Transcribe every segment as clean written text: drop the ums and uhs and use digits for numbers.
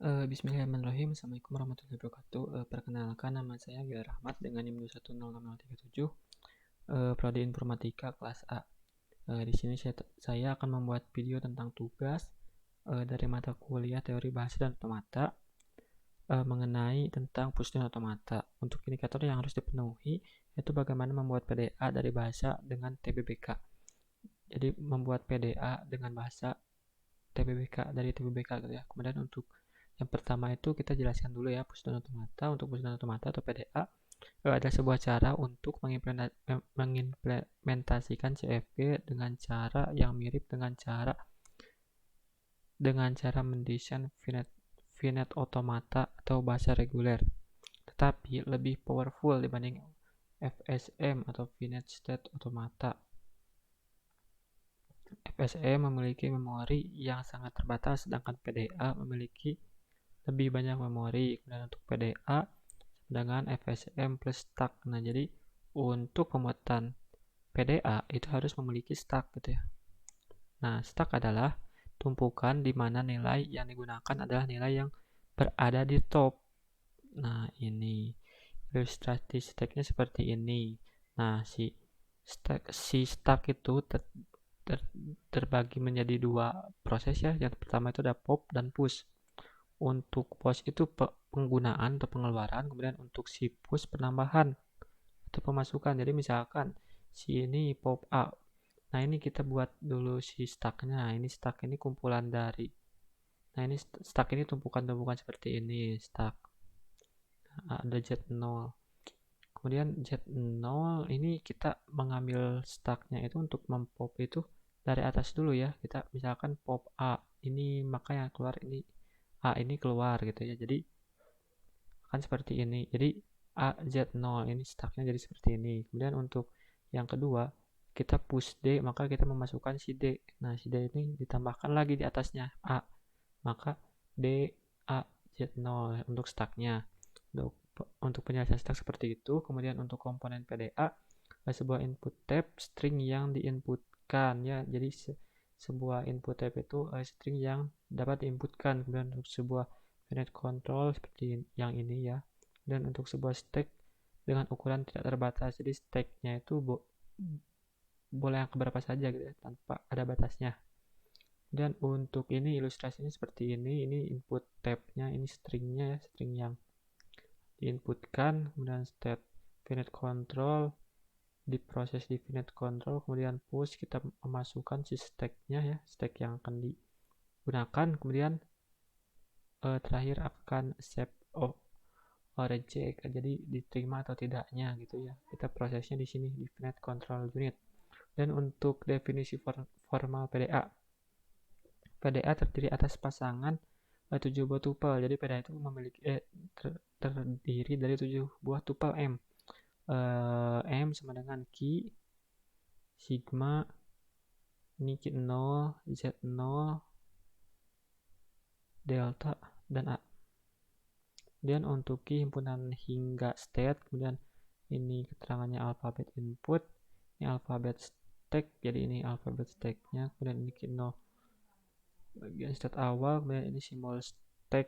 Bismillahirrahmanirrahim. Assalamualaikum warahmatullahi wabarakatuh. Perkenalkan, nama saya Gil Rahmat dengan NIM 2106037, Prodi Informatika kelas A. Di sini saya akan membuat video tentang tugas dari mata kuliah Teori Bahasa dan Otomata mengenai tentang push dan otomata. Untuk indikator yang harus dipenuhi yaitu bagaimana membuat PDA dari bahasa dengan TBBK. Jadi membuat PDA dengan bahasa TBBK dari TBBK gitu ya. Kemudian untuk yang pertama itu kita jelaskan dulu ya push dan otomata. Untuk push dan otomata atau PDA ada sebuah cara untuk mengimplementasikan CFG dengan cara yang mirip dengan cara mendesain VNet otomata atau bahasa reguler, tetapi lebih powerful dibanding FSM atau VNet State Automata. FSM memiliki memori yang sangat terbatas, sedangkan PDA memiliki lebih banyak memori. Dan untuk PDA dengan FSM plus stack. Nah, jadi untuk pembuatan PDA itu harus memiliki stack gitu ya. Nah, stack adalah tumpukan di mana nilai yang digunakan adalah nilai yang berada di top. Nah, ini ilustrasi stacknya seperti ini. Nah, si stack itu terbagi menjadi dua proses ya. Yang pertama itu ada pop dan push. Untuk push itu penggunaan atau pengeluaran, kemudian untuk si push penambahan atau pemasukan. Jadi misalkan si ini pop A. Nah, ini kita buat dulu si stacknya. Ini stack ini kumpulan dari. Nah, ini stack ini tumpukan-tumpukan seperti ini, stack. Nah, ada Z0. Kemudian Z0 ini kita mengambil stacknya itu untuk mempop itu dari atas dulu ya. Kita misalkan pop A. Ini maka yang keluar ini A ini keluar gitu ya. Jadi akan seperti ini. Jadi A Z0 ini stacknya jadi seperti ini. Kemudian untuk yang kedua kita push D, maka kita memasukkan si D. Nah, si D ini ditambahkan lagi di atasnya A. Maka D A Z0 untuk stacknya. Untuk penjelasan stack seperti itu. Kemudian untuk komponen PDA ada sebuah input tab string yang diinputkan ya. Jadi sebuah input tab itu string yang dapat diinputkan. Kemudian untuk sebuah VNet control seperti yang ini ya. Dan untuk sebuah stack dengan ukuran tidak terbatas. Jadi stacknya itu boleh yang keberapa saja gitu ya, tanpa ada batasnya. Dan untuk ini ilustrasinya seperti ini input tabnya, ini stringnya ya, string yang diinputkan, kemudian state VNet control, diproses di VNet control, kemudian push kita memasukkan si stacknya ya, stack yang akan digunakan, kemudian terakhir akan accept or reject, jadi diterima atau tidaknya gitu ya. Kita prosesnya di sini di VNet control unit. Dan untuk definisi formal PDA terdiri atas pasangan 7 buah tupel. Jadi PDA itu memiliki terdiri dari 7 buah tupel M. M sama dengan Q, sigma, ini Q0, Z0, delta, dan A. Kemudian untuk key himpunan hingga state, kemudian ini keterangannya alfabet input, ini alfabet stack, jadi ini alfabet stacknya, kemudian ini Q0 bagian state awal, kemudian ini simbol stack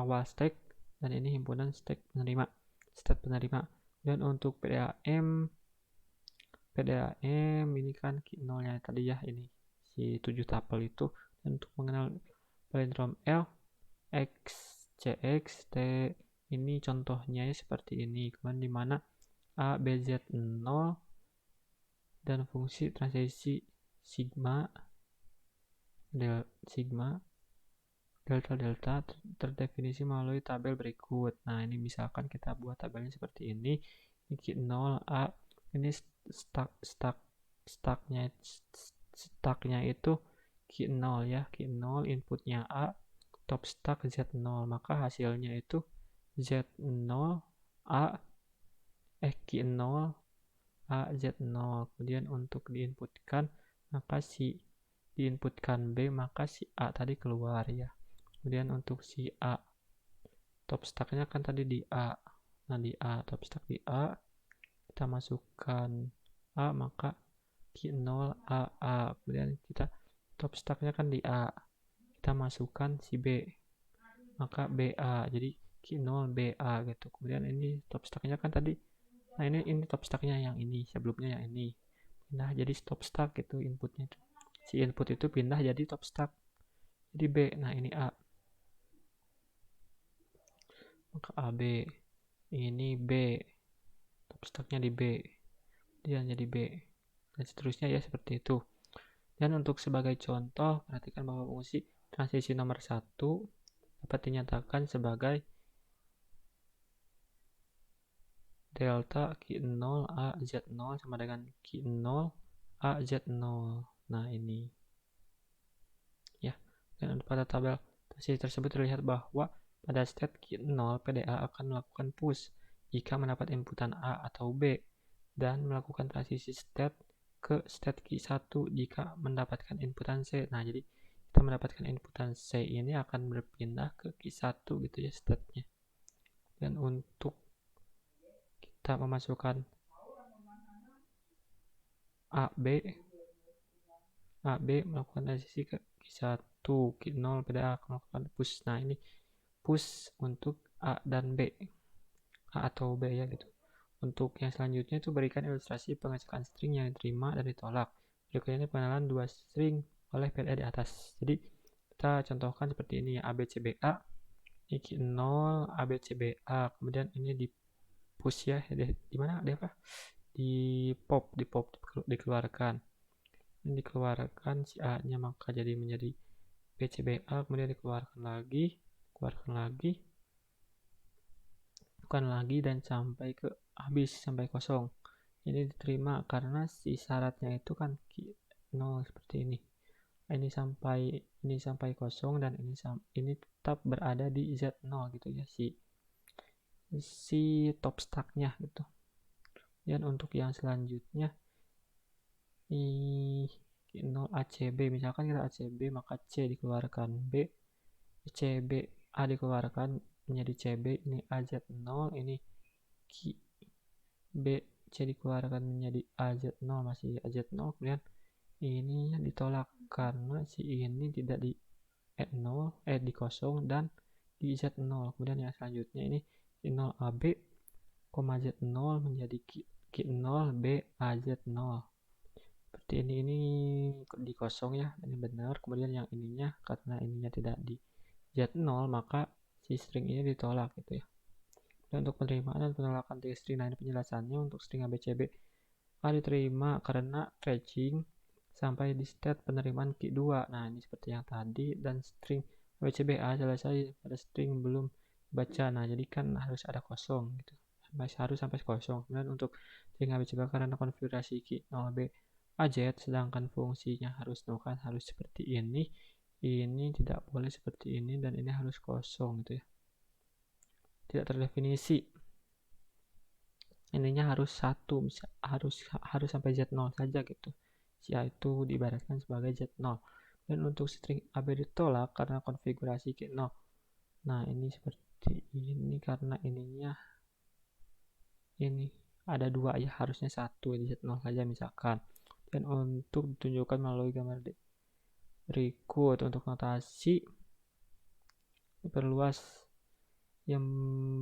awal stack, dan ini himpunan stack penerima, state penerima. Dan untuk PDAM ini kan Q0 nya tadi ya, ini si 7 tuple itu. Dan untuk mengenal palindrom L, X, CX, T, ini contohnya ya seperti ini. Kemudian di mana A, B, Z 0 dan fungsi transisi sigma delta terdefinisi melalui tabel berikut. Nah, ini misalkan kita buat tabelnya seperti ini. Ini Q0 A, ini stacknya itu Q0 ya, Q0 inputnya A, top stack Z0, maka hasilnya itu Z0 A Q0 A Z0. Kemudian untuk diinputkan, maka si diinputkan B, maka si A tadi keluar ya. Kemudian untuk si A top stacknya kan tadi di A. Nah, di A top stack di A kita masukkan A, maka Q0 A. Kemudian kita top stacknya kan di A, kita masukkan si B. maka BA, jadi Q0 BA gitu. Kemudian ini top stacknya kan tadi, nah ini top stacknya yang ini, sebelumnya yang ini pindah jadi stop stack gitu inputnya itu. Si input itu pindah jadi top stack, jadi B. Nah ini A, maka AB, ini B, top stacknya di B, dia jadi B, dan seterusnya ya seperti itu. Dan untuk sebagai contoh, perhatikan bahwa fungsi transisi nomor 1 dapat dinyatakan sebagai delta Q0 A Z0 sama dengan Q0 A Z0. Nah ini ya. Dan pada tabel transisi tersebut terlihat bahwa pada state Q0 PDA akan melakukan push jika mendapat inputan A atau B, dan melakukan transisi state ke state Q1 jika mendapatkan inputan C. Nah jadi kita mendapatkan inputan C ini akan berpindah ke Q1 gitu ya state-nya. Dan untuk kita memasukkan AB melakukan transisi ke Q1, Q0 PDA akan melakukan push. Nah ini push untuk A dan B, A atau B ya gitu. Untuk yang selanjutnya itu berikan ilustrasi pengecekan string yang diterima dan ditolak. Berikutnya ini pengenalan dua string oleh PDA di atas. Jadi kita contohkan seperti ini ya, ABCBA, ini Q0 ABCBA, kemudian ini di push ya, di mana dia apa? Di pop dikeluarkan. Ini dikeluarkan si A-nya, maka jadi menjadi BCBA, kemudian dikeluarkan lagi, dan sampai ke habis, sampai kosong. Ini diterima karena si syaratnya itu kan 0 seperti ini. Ini sampai kosong, dan ini tetap berada di Z0 gitu ya, si top stacknya gitu. Dan untuk yang selanjutnya ini 0 ACB, misalkan kita ACB maka C dikeluarkan B, CB A dikeluarkan menjadi CB, ini AZ0, ini Q B C dikeluarkan menjadi AZ0, masih AZ0, kemudian ini ditolak karena si ini tidak di E0 di kosong dan di Z0. Kemudian yang selanjutnya ini 0 AB, Z0 menjadi Q0 B AZ0. Seperti ini di kosong ya, ini benar. Kemudian yang ininya karena ininya tidak di Z0 maka si string ini ditolak gitu ya. Dan untuk penerimaan dan penolakan string, nah ini penjelasannya untuk string ABCB diterima karena tracing sampai di state penerimaan Q2. Nah ini seperti yang tadi, dan string ABCBA selesai pada string belum baca. Nah jadi kan harus ada kosong gitu, harus sampai kosong. Kemudian untuk string ABCBA karena konfigurasi Q0B AZ, sedangkan fungsinya harus nukan harus seperti ini tidak boleh seperti ini, dan ini harus kosong gitu ya, tidak terdefinisi. Ininya harus satu, harus sampai Z0 saja gitu. Si A itu diibaratkan sebagai Z0. Dan untuk string AB ditolak karena konfigurasi Q0. Nah ini seperti ini karena ininya ini ada dua ya, harusnya satu di Z0 saja misalkan. Dan untuk ditunjukkan melalui gambar berikut, untuk notasi diperluas yang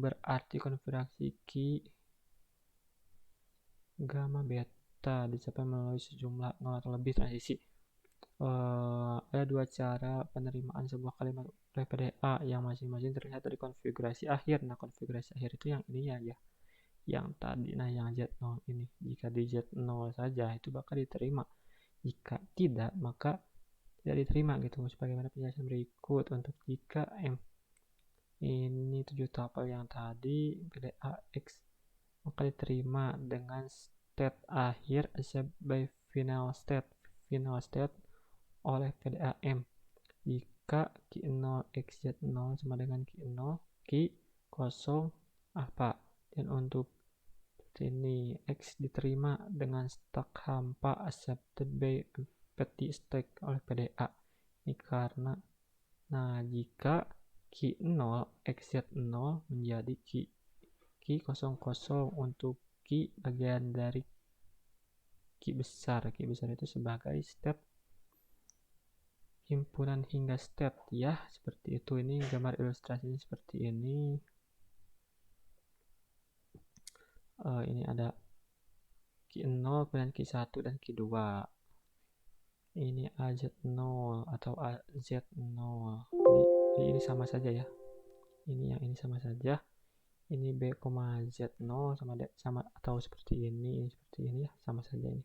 berarti konfigurasi key gamma beta dicapai melalui sejumlah 0 atau lebih transisi. Ada dua cara penerimaan sebuah kalimat oleh PDA yang masing-masing terlihat dari konfigurasi akhir. Nah konfigurasi akhir itu yang ini ya, yang tadi. Nah yang Z0 ini, jika di Z0 saja itu bakal diterima, jika tidak maka tidak diterima gitu. Sebagaimana penjelasan berikut. Untuk jika M ini 7 tuple yang tadi PDA X maka diterima dengan state akhir accept by final state oleh PDA M jika Q0 XZ0 sama dengan Q0 Q kosong apa. Dan untuk ini X diterima dengan stack hampa accepted by empty stack oleh PDA. Ini karena jika Q0 XZ0 menjadi Q00 untuk Q bagian dari Q besar itu sebagai step himpunan hingga state ya, seperti itu. Ini gambar ilustrasinya seperti ini. Ini ada Q0, kemudian Q1 dan Q2. Ini AZ0 atau AZ0. Jadi ini sama saja ya. Ini sama saja. Ini B, Z0 sama atau seperti ini ya, sama saja ini.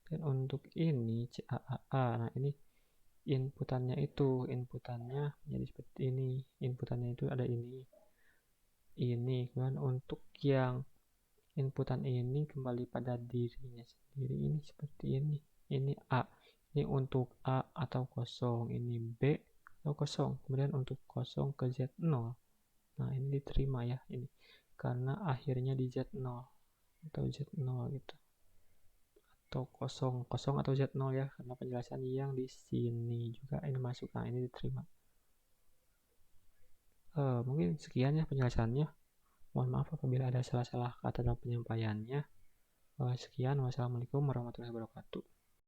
Dan untuk ini CAAA, nah ini inputannya jadi seperti ini. Inputannya itu ada ini. Kemudian untuk yang inputan ini kembali pada dirinya sendiri, ini seperti ini. Ini A, ini untuk A atau kosong, ini B atau kosong. Kemudian untuk kosong ke Z0, nah ini diterima ya, ini karena akhirnya di Z0 atau Z0 gitu, atau kosong atau Z0 ya, karena penjelasan yang di sini juga ini masuk. Nah ini diterima. Mungkin sekian ya penjelasannya. Mohon maaf apabila ada salah-salah kata dalam penyampaiannya. Sekian, wassalamualaikum warahmatullahi wabarakatuh.